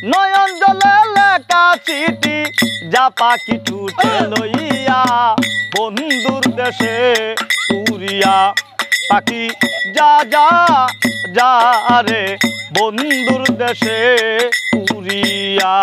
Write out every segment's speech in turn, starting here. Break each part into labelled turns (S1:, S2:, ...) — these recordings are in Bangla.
S1: নয়ন জলে লেখা চিঠি যা পাখি ছুটে লইয়া বন্ধুর দেশে উড়িয়া পাখি যা যা যা রে বন্ধুর দেশে উড়িয়া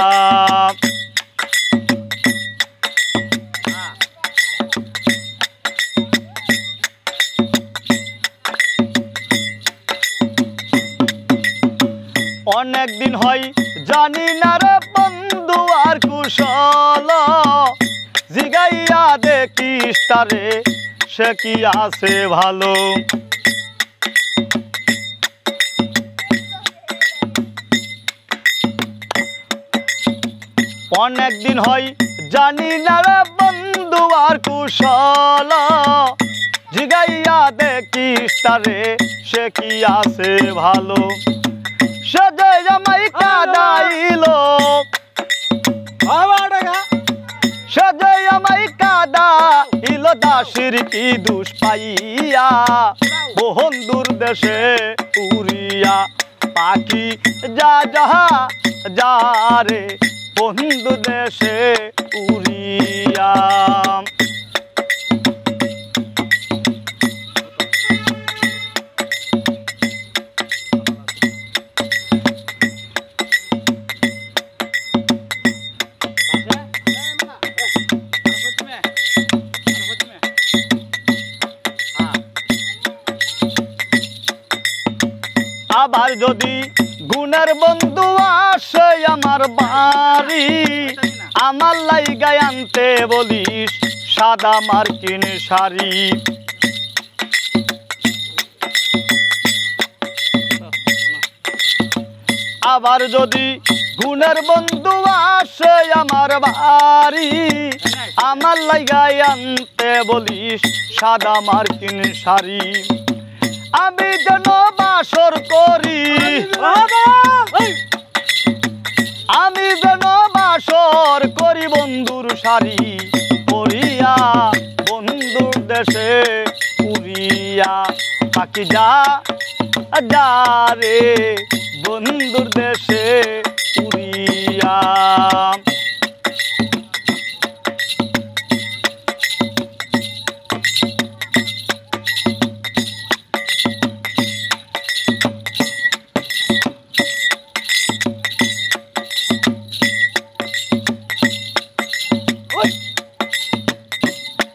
S1: অনেক দিন হয় জানি না রে বন্ধু আর কুশল জিগাইয়া দেখিস তারে সে কি আছে ভালো অনেক দিন হয় জানি না রে বন্ধু আর কুশল জিগাইয়া দেখিস তারে সে কি আছে ভালো সে যে আমায় কাদাইলো সে যে আমায় কাদাইলো দাসির কি দুষ পাইয়া বন্ধুর দেশে উড়িয়া পাখি যা যা যা রে বন্ধু দেশে উড়িয়া আবার যদি গুণের বন্ধু আসে আমার বাড়ি আমার লাইগায় আনতে বলিস সাদা মার্কিন শাড়ি আবার যদি গুণের বন্ধু আসে আমার বাড়ি আমার লাইগায় আনতে বলিস সাদা মার্কিন শাড়ি আমি যেন বাসর করি আমি যেন বাসর করি বন্ধুর শাড়ি পরিয়া বন্ধুর দেশে উড়িয়া পাখি যা যা রে বন্ধুর দেশে উড়িয়া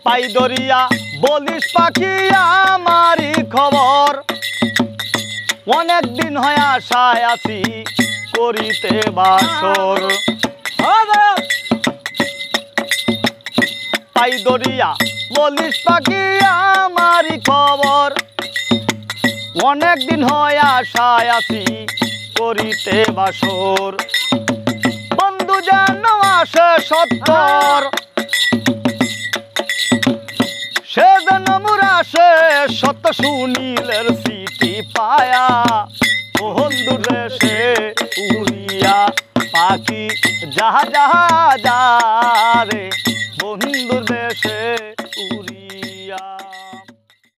S1: পাই দরিয়া বলিস পাখি আমারই খবর অনেক দিন হয় আশায় আছি করিতে বাসর পাই দরিয়া বলিস পাখি আমারই খবর অনেক দিন হয় আশায় আছি করিতে বাসর বন্ধু যেন আসে সত্তর সে যেন মুরাসে সত্য সুনীলের সিটি পায়া বন্ধুর দেশে উড়িয়া পাখি যাহা যাহা যা রে বন্ধুর দেশে উড়িয়া